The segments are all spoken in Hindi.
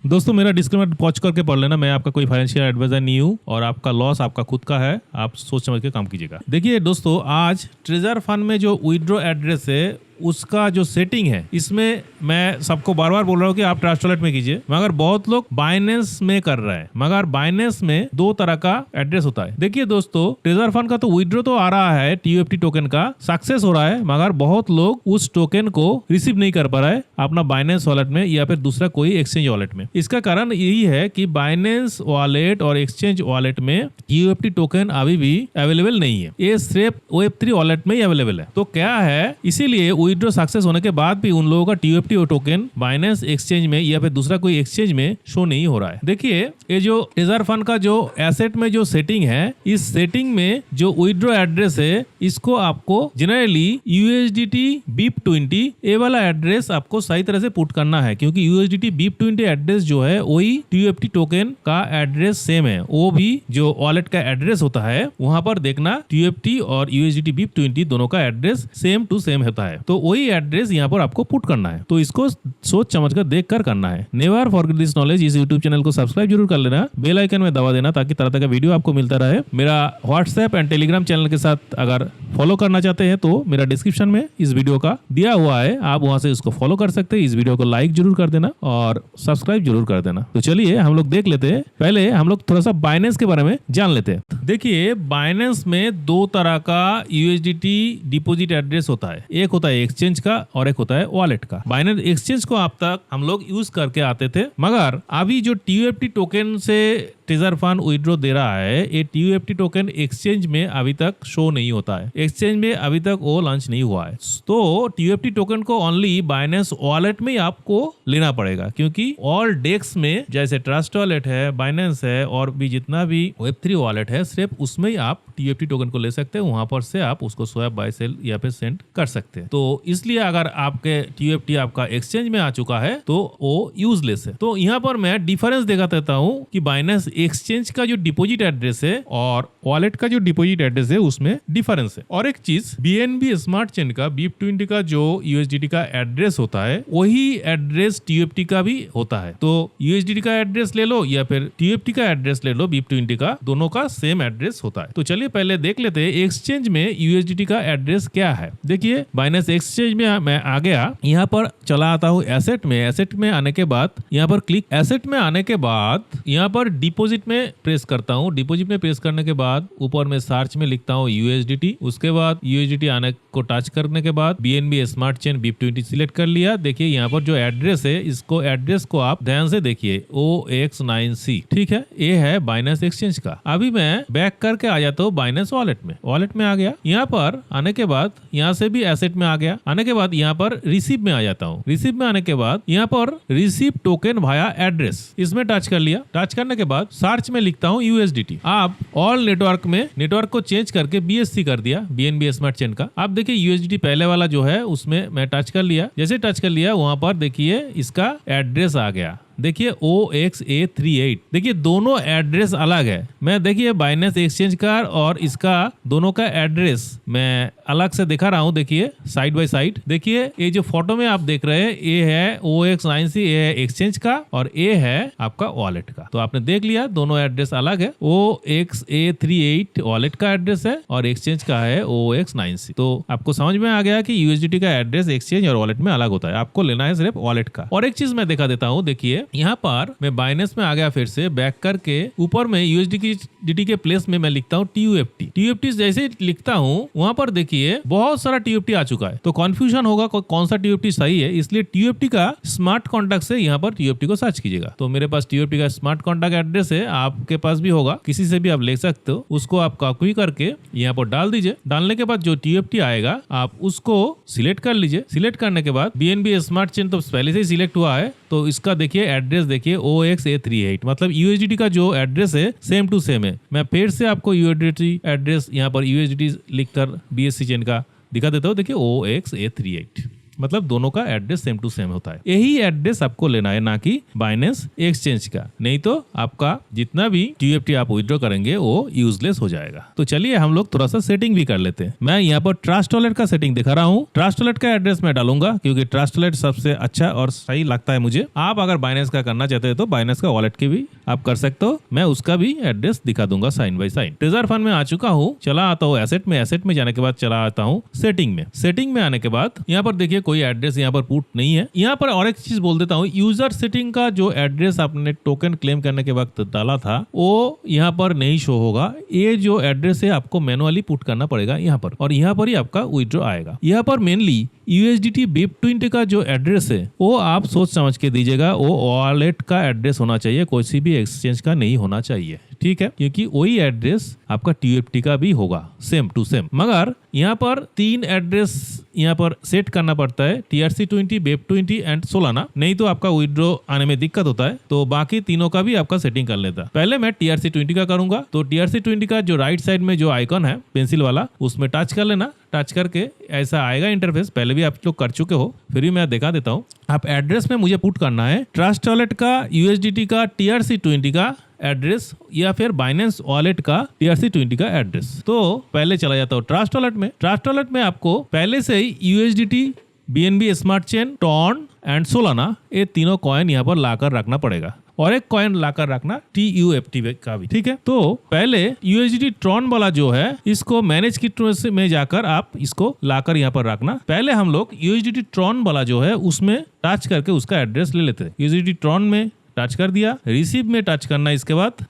दोस्तों मेरा डिस्क्लेमर पॉज करके पढ़ लेना, मैं आपका कोई फाइनेंशियल एडवाइजर नहीं हूँ और आपका लॉस आपका खुद का है, आप सोच समझ के काम कीजिएगा। देखिए दोस्तों, आज ट्रेजर फंड में जो विड्रॉ एड्रेस है उसका जो सेटिंग है, इसमें मैं सबको बार बार बोल रहा हूँ कि आप ट्रस्ट वॉलेट में कीजिए, मगर बहुत लोग बाइनेंस में कर रहे हैं। मगर बाइनेंस में दो तरह का एड्रेस होता है। देखिए दोस्तों, ट्रेजर फंड का तो विड्रॉ तो आ रहा है, TUFT टोकन का सक्सेस हो रहा है, मगर बहुत लोग उस टोकन को रिसीव नहीं कर पा रहा है अपना बाइनेंस वॉलेट में या फिर दूसरा कोई एक्सचेंज वॉलेट में। इसका कारण यही है कि बाइनेंस वॉलेट और एक्सचेंज वॉलेट में TUFT टोकन अभी भी अवेलेबल नहीं है, ये सिर्फ Web3 वॉलेट में ही अवेलेबल है। तो क्या है, इसीलिए विड्रॉ सक्सेस होने के बाद भी उन लोगों का TUFT टोकन बाइनेंस एक्सचेंज में या फिर दूसरा कोई एक्सचेंज में शो नहीं हो रहा है। देखिए, ये जो ट्रेजर फंड का जो एसेट में जो सेटिंग है, इस सेटिंग में जो विड्रॉ एड्रेस है, इसको आपको जनरली USDT BIP20 ये वाला एड्रेस आपको सही तरह से पुट करना है, क्योंकि USDT BIP20 एड्रेस जो है वही TUFT टोकन का एड्रेस सेम है। वो भी जो वॉलेट का एड्रेस होता है वहां पर देखना TUFT और USDT BIP20 दोनों का एड्रेस सेम टू सेम होता है, तो वही एड्रेस यहाँ पर आपको पुट करना है। तो इसको सोच समझ कर देख कर करना है। Never forget this knowledge. इस यूट्यूब चैनल को सब्सक्राइब जरूर कर लेना, बेल आइकन में दबा देना ताकि तरह तरह का वीडियो आपको मिलता रहे। मेरा व्हाट्सएप एंड टेलीग्राम चैनल के साथ अगर फॉलो करना चाहते हैं तो मेरा डिस्क्रिप्शन में इस वीडियो का दिया हुआ है, आप वहां से उसको फॉलो कर सकते हैं। इस वीडियो को लाइक जरूर कर देना और सब्सक्राइब जरूर कर देना। तो चलिए हम लोग देख लेते हैं। पहले हम लोग थोड़ा सा बाइनेंस के बारे में जान लेते हैं। देखिए, बाइनेंस में दो तरह का USDT डिपॉजिट एड्रेस होता है, एक होता है एक्सचेंज का और एक होता है वॉलेट का। बाइनेंस एक्सचेंज को अब तक हम लोग यूज करके आते थे, मगर अभी जो TUFT टोकन से ट्रेजर फंड विड्रॉ दे रहा है, ये TUFT टोकन एक्सचेंज में अभी तक शो नहीं होता है, एक्सचेंज में अभी तक वो लॉन्च नहीं हुआ है। तो TUFT टोकन को ओनली बाइनेंस वॉलेट में आपको लेना पड़ेगा, क्योंकि ऑल डेक्स में जैसे ट्रस्ट वॉलेट है, बाइनेंस है और भी जितना भी Web3 वॉलेट है, सिर्फ उसमें ही आप TUFT टोकन को ले सकते हैं। वहां पर से आप उसको स्वैप, बाय, सेल या फिर सेंड कर सकते हैं। तो इसलिए अगर आपके TUFT आपका एक्सचेंज में आ चुका है तो वो यूजलेस है। तो यहाँ पर मैं डिफरेंस दिखा देता हूँ कि बाइनेंस एक्सचेंज का जो डिपॉजिट एड्रेस है और वॉलेट का जो डिपॉजिट एड्रेस है उसमें डिफरेंस है। और एक चीज, BNB स्मार्ट चेन का BIP20 का जो USDT का एड्रेस होता है वही एड्रेस TUFT का भी होता है। तो USDT का एड्रेस ले लो या फिर TUFT का एड्रेस ले लो, BIP20 का, दोनों का सेम एड्रेस होता है। तो चलिए पहले देख लेते हैं एक्सचेंज में USDT का एड्रेस क्या है। देखिए, बाइनेंस एक्सचेंज में मैं आ गया, यहाँ पर चला आता हूँ एसेट में। एसेट में आने के बाद यहाँ पर क्लिक, एसेट में आने के बाद यहाँ पर डिपॉजिट में प्रेस करता हूँ। डिपॉजिट में प्रेस करने के बाद ऊपर में सर्च में लिखता हूँ USDT। उसके बाद USDT आने को टच करने के बाद BNB smart chain BIP20 select कर लिया। देखिए यहाँ पर जो एड्रेस है, इसको एड्रेस को आप ध्यान से देखिए, OX9C, ठीक है, ये है बाइनेंस एक्सचेंज का। अभी मैं बैक करके आ जाता हूँ बाइनेंस वॉलेट में। वॉलेट में आ गया, यहाँ पर आने के बाद यहाँ से भी एसेट में आ गया। आने के बाद यहाँ पर रिसीव में आ जाता हूँ। रिसीव में आने के बाद यहाँ पर रिसीव टोकन वाया एड्रेस, इसमें टच कर लिया। टच करने के बाद सर्च में लिखता हूँ USDT। आप ऑल नेटवर्क में नेटवर्क को चेंज करके BSC कर दिया, BNB स्मार्ट चेन का। आप देखिए USDT पहले वाला जो है उसमें मैं टच कर लिया। जैसे टच कर लिया वहां पर देखिए इसका एड्रेस आ गया। देखिए OXA38, देखिए दोनों एड्रेस अलग है। मैं देखिए बाइनेंस एक्सचेंज का और इसका दोनों का एड्रेस मैं अलग से दिखा रहा हूँ। देखिए साइड बाय साइड, देखिए ये जो फोटो में आप देख रहे हैं ये है OX9C, ये है एक्सचेंज का और ये है आपका वॉलेट का। तो आपने देख लिया दोनों एड्रेस अलग है। OXA38 वॉलेट का एड्रेस है और एक्सचेंज का है OX9C। तो आपको समझ में आ गया कि USDT का एड्रेस एक्सचेंज और वॉलेट में अलग होता है, आपको लेना है सिर्फ वॉलेट का। और एक चीज मैं दिखा देता हूँ, देखिए यहाँ पर मैं बाइनेंस में आ गया, फिर से बैक करके ऊपर में USDT के प्लेस में मैं लिखता हूँ TUFT। जैसे लिखता हूँ वहां पर देखिए बहुत सारा TUFT आ चुका है, तो कंफ्यूजन होगा कौन सा TUFT सही है, इसलिए TUFT का स्मार्ट कॉन्टैक्ट से यहाँ पर TUFT को सर्च कीजिएगा। तो मेरे पास TUFT का स्मार्ट कॉन्टैक्ट एड्रेस है, आपके पास भी होगा, किसी से भी आप ले सकते हो। उसको आप कॉपी करके यहाँ पर डाल दीजिए। डालने के बाद जो TUFT आएगा आप उसको सिलेक्ट कर लीजिए। सिलेक्ट करने के बाद BNB स्मार्ट चेन तो पहले से ही सिलेक्ट हुआ है, तो इसका देखिए एड्रेस देखिए OXA38, मतलब USDT का जो एड्रेस है सेम टू सेम है। मैं फिर से आपको USDT एड्रेस यहाँ पर USDT लिखकर BSC चेन का दिखा देता हूँ। देखिए OXA38, मतलब दोनों का एड्रेस सेम टू सेम होता है। यही एड्रेस आपको लेना है, ना कि बाइनेंस एक्सचेंज का, नहीं तो आपका जितना भी TUFT आप विड्रॉ करेंगे वो यूजलेस हो जाएगा। तो चलिए हम लोग थोड़ा सा सेटिंग भी कर लेते हैं। मैं यहाँ पर ट्रस्ट वॉलेट का सेटिंग दिखा रहा हूँ। ट्रस्ट वॉलेट का एड्रेस मैं डालूंगा क्योंकि ट्रस्ट वॉलेट सबसे अच्छा और सही लगता है मुझे। आप अगर बाइनेंस का करना चाहते हैं तो बाइनेंस का वॉलेट की भी आप कर सकते हो, मैं उसका भी एड्रेस दिखा दूंगा sign by sign. Treasure fund में आ चुका हूँ, चला आता हूँ एसेट में। एसेट में जाने के बाद चला आता हूँ सेटिंग में। सेटिंग में आने के बाद यहाँ पर देखिए कोई एड्रेस यहाँ पर पुट नहीं है। यहाँ पर और एक चीज बोल देता हूँ, यूजर सेटिंग का जो एड्रेस आपने टोकन क्लेम करने के वक्त डाला था वो यहाँ पर नहीं शो होगा। ये जो एड्रेस है आपको मैनुअली पुट करना पड़ेगा यहाँ पर, और यहाँ पर ही आपका विड्रॉ आएगा। यहाँ पर मेनली USDT BIP20 का जो एड्रेस है वो आप सोच समझ के दीजिएगा। वो वॉलेट का एड्रेस होना चाहिए, कोई सी भी एक्सचेंज का नहीं होना चाहिए, ठीक है, क्योंकि वही एड्रेस आपका TUFT का भी होगा सेम टू सेम। मगर यहाँ पर 3 एड्रेस यहाँ पर सेट करना पड़ता है, TRC20, BIP20 एंड सोलाना, नहीं तो आपका विड्रॉ आने में दिक्कत होता है। तो बाकी तीनों का भी आपका सेटिंग कर लेता। पहले मैं TRC20 का करूंगा। तो TRC20 का जो राइट साइड में जो आइकन है पेंसिल वाला, उसमें टच कर लेना। टच करके ऐसा आएगा इंटरफेस, पहले भी आप लोग कर चुके हो, फिर भी मैं दिखा देता हूँ। आप एड्रेस में मुझे पुट करना है ट्रस्ट वॉलेट का, USDT का, TRC20 का एड्रेस या फिर बाइनेंस वॉलेट का TRC20 का एड्रेस। तो पहले चला जाता हूँ ट्रस्ट वॉलेट में। ट्रस्ट वॉलेट में आपको पहले से ही USDT, BNB smart chain, TON and Solana, ये तीनों कॉइन यहाँ पर लाकर रखना पड़ेगा, और एक कॉइन लाकर रखना TUFT का भी, ठीक है। तो पहले USDT ट्रॉन वाला जो है इसको मैनेज किट में जाकर आप इसको लाकर यहाँ पर रखना। पहले हम लोग USDT ट्रॉन वाला जो है उसमें टच करके उसका एड्रेस ले लेते हैं। USDT ट्रॉन में टच कर दिया, रिसीव में टच करना है।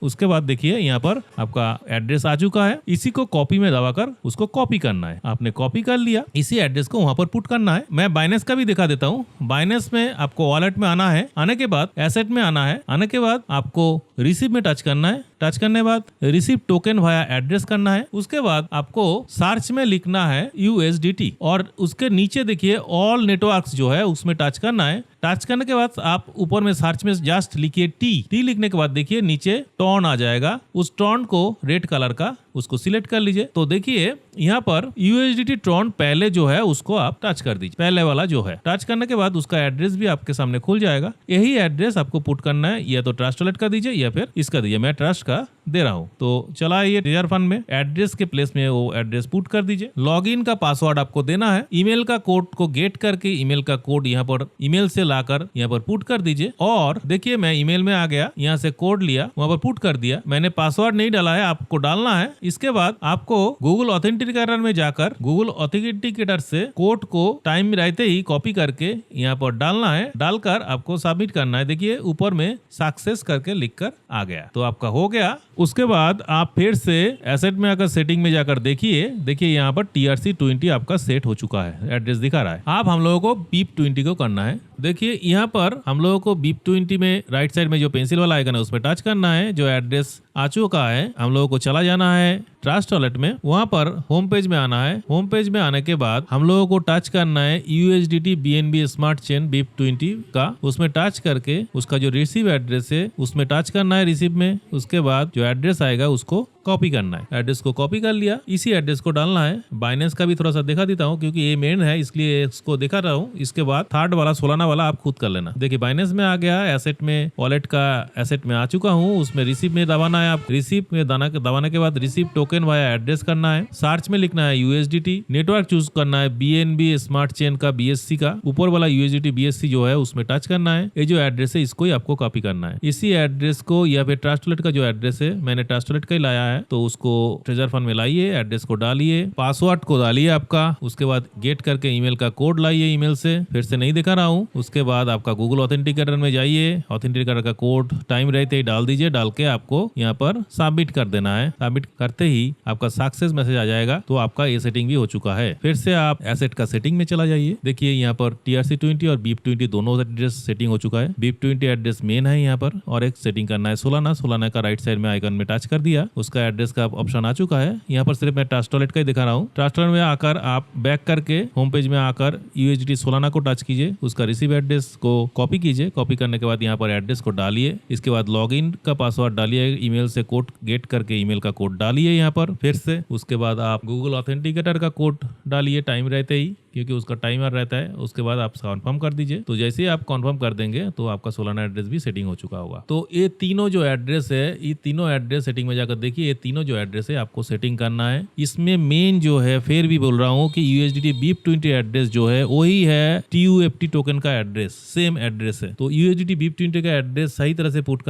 उसके बाद देखिए यहाँ पर आपका एड्रेस आ चुका है। इसी को कॉपी में दबाकर उसको कॉपी करना है। आपने कॉपी कर लिया, इसी एड्रेस को वहां पर पुट करना है। मैं बाइनेंस का भी दिखा देता हूँ। बाइनेंस में आपको वॉलेट में आना है, आने के बाद एसेट में आना है, आने के बाद आपको रिसीव में टच करना है। टच करने के बाद रिसीव टोकन वाया एड्रेस करना है। उसके बाद आपको सर्च में लिखना है USDT, और उसके नीचे देखिए ऑल नेटवर्क्स जो है उसमें टच करना है। टच करने के बाद आप ऊपर में सर्च में जस्ट लिखिए T लिखने के बाद देखिए नीचे टॉन आ जाएगा। उस टॉन को रेड कलर का उसको सिलेक्ट कर लीजिए। तो देखिए यहाँ पर USDT ट्रॉन पहले जो है उसको आप टच कर दीजिए, पहले वाला जो है। टच करने के बाद उसका एड्रेस भी आपके सामने खुल जाएगा। यही एड्रेस आपको पुट करना है, या तो ट्रस्ट वॉलेट का दीजिए या फिर इसका दीजिए। मैं ट्रस्ट का दे रहा हूँ। तो चला ये ट्रेजर फंड में एड्रेस के प्लेस में वो एड्रेस पुट कर दीजिए। लॉगिन का पासवर्ड आपको देना है। ईमेल का कोड को गेट करके ईमेल का कोड यहाँ पर ईमेल से लाकर यहाँ पर पुट कर दीजिए। और देखिए मैं ईमेल में आ गया, यहाँ से कोड लिया, वहां पर पुट कर दिया। मैंने पासवर्ड नहीं डाला है, आपको डालना है। इसके बाद आपको गूगल ऑथेंटिकेटर में जाकर गूगल ऑथेंटिकेटर से कोड को टाइम रहते ही कॉपी करके यहाँ पर डालना है। डालकर आपको सबमिट करना है। देखिए ऊपर में सक्सेस करके लिखकर आ गया, तो आपका हो गया। उसके बाद आप फिर से एसेट में आकर सेटिंग में जाकर देखिए यहाँ पर TRC20 आपका सेट हो चुका है, एड्रेस दिखा रहा है। आप हम लोगों को BIP20 को करना है। देखिए यहाँ पर हम लोगों को BIP20 में राइट साइड में जो पेंसिल वाला आइकन है उसमें टच करना है। जो एड्रेस आ चुका है हम लोगों को चला जाना है ट्रस्ट वॉलेट में, वहां पर होम पेज में आना है। होम पेज में आने के बाद हम लोगों को टच करना है USDT BNB smart chain BIP20 का। उसमें टच करके उसका जो रिसीव एड्रेस है उसमें टच करना है रिसीव में। उसके बाद जो एड्रेस आएगा उसको कॉपी करना है। एड्रेस को कॉपी कर लिया, इसी एड्रेस को डालना है। बाइनेंस का भी थोड़ा सा दिखा देता हूँ क्योंकि ये मेन है इसलिए इसको दिखा रहा हूँ। इसके बाद थर्ड वाला सोलाना वाला आप खुद कर लेना। देखिए बाइनेंस में आ गया, एसेट में वॉलेट का एसेट में आ चुका हूँ। उसमें रिसीव में दबाना है। आप रिसीव में दबाने के बाद रिसीव टोकन वाया एड्रेस करना है। सर्च में लिखना है USDT, नेटवर्क चूज करना है BNB स्मार्ट चेन का BSC का। ऊपर वाला USDT BSC जो है उसमें टच करना है। ये जो एड्रेस है इसको ही आपको कॉपी करना है। इसी एड्रेस को या फिर ट्रस्ट वॉलेट का जो एड्रेस है, मैंने ट्रस्ट वॉलेट का ही लाया है, तो उसको ट्रेजर फंड में लाइए, एड्रेस को डालिए, पासवर्ड को डालिए आपका। उसके बाद गेट करके ईमेल का कोड लाइए ईमेल से, फिर से नहीं दिखा रहा हूँ। उसके बाद आपका गूगल ऑथेंटिकेटर में जाइए, ऑथेंटिकेटर का कोड टाइम रहते ही डाल दीजिए। डाल के आपको यहाँ पर सबमिट कर देना है। सबमिट करते ही आपका सक्सेस मैसेज आ जाएगा। तो आपका ये सेटिंग भी हो चुका है। फिर से आप एसेट का सेटिंग में चला जाइए। देखिए यहाँ पर TRC20 और BIP20 दोनों एड्रेस सेटिंग हो चुका है। BIP20 एड्रेस मेन है यहाँ पर, और एक सेटिंग करना है सोलाना का। राइट साइड में आइकन में टच कर दिया, उसका एड्रेस का ऑप्शन आ चुका है। यहाँ पर सिर्फ मैं ट्रस्ट वॉलेट का ही दिखा रहा हूँ। ट्रस्ट वॉलेट में आकर आप बैक करके होम पेज में आकर USDT सोलाना को टच कीजिए, उसका रिसीव एड्रेस को कॉपी कीजिए। कॉपी करने के बाद यहाँ पर एड्रेस को डालिए। इसके बाद लॉगिन का पासवर्ड डालिए, ईमेल से कोड गेट करके ईमेल का कोड डालिए यहाँ पर फिर से। उसके बाद आप गूगल ऑथेंटिकेटर का कोड डालिए टाइम रहते ही। क्योंकि उसका टाइमर रहता है। उसके बाद आप कॉन्फर्म कर दीजिए। तो जैसे ही आप कॉन्फर्म कर देंगे तो आपका सोलाना एड्रेस भी सेटिंग हो चुका होगा। तो ये तीनों जो एड्रेस है, ये तीनों एड्रेस सेटिंग में जाकर देखिए, ये तीनों जो एड्रेस है आपको सेटिंग करना है। इसमें मेन जो है, फिर भी बोल रहा हूँ कि USDT BIP20 एड्रेस जो है वही है TUFT टोकन का एड्रेस, सेम एड्रेस है। तो USDT BIP20 का एड्रेस सही तरह से पुट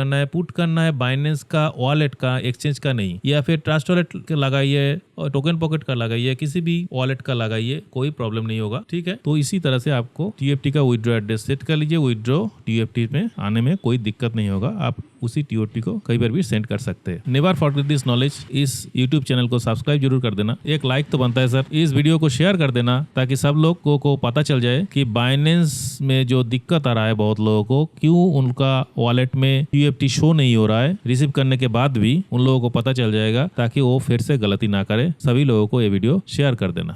करना है बाइनेंस का वॉलेट का, एक्सचेंज का नहीं, या फिर ट्रस्ट वॉलेट का लगाइए और टोकन पॉकेट का लगाइए, किसी भी वॉलेट का लगाइए, कोई प्रॉब्लम नहीं होगा। ठीक है, तो इसी तरह से आपको TUFT का विड्रॉ एड्रेस सेट कर लीजिए। विड्रॉ TUFT में आने में कोई दिक्कत नहीं होगा, आप उसी TUFT को कई बार भी सेंड कर सकते हैं। Never forget this knowledge. इस YouTube चैनल को सब्सक्राइब जरूर कर देना, एक लाइक तो बनता है सर। इस वीडियो को शेयर कर देना ताकि सब लोग को पता चल जाए कि बाइनेंस में जो दिक्कत आ रहा है बहुत लोगों को, क्यों उनका वॉलेट में TUFT शो नहीं हो रहा है, रिसीव करने के बाद भी उन लोगों को पता चल जाएगा, ताकि वो फिर से गलती ना करे। सभी लोगों को ये वीडियो शेयर कर देना।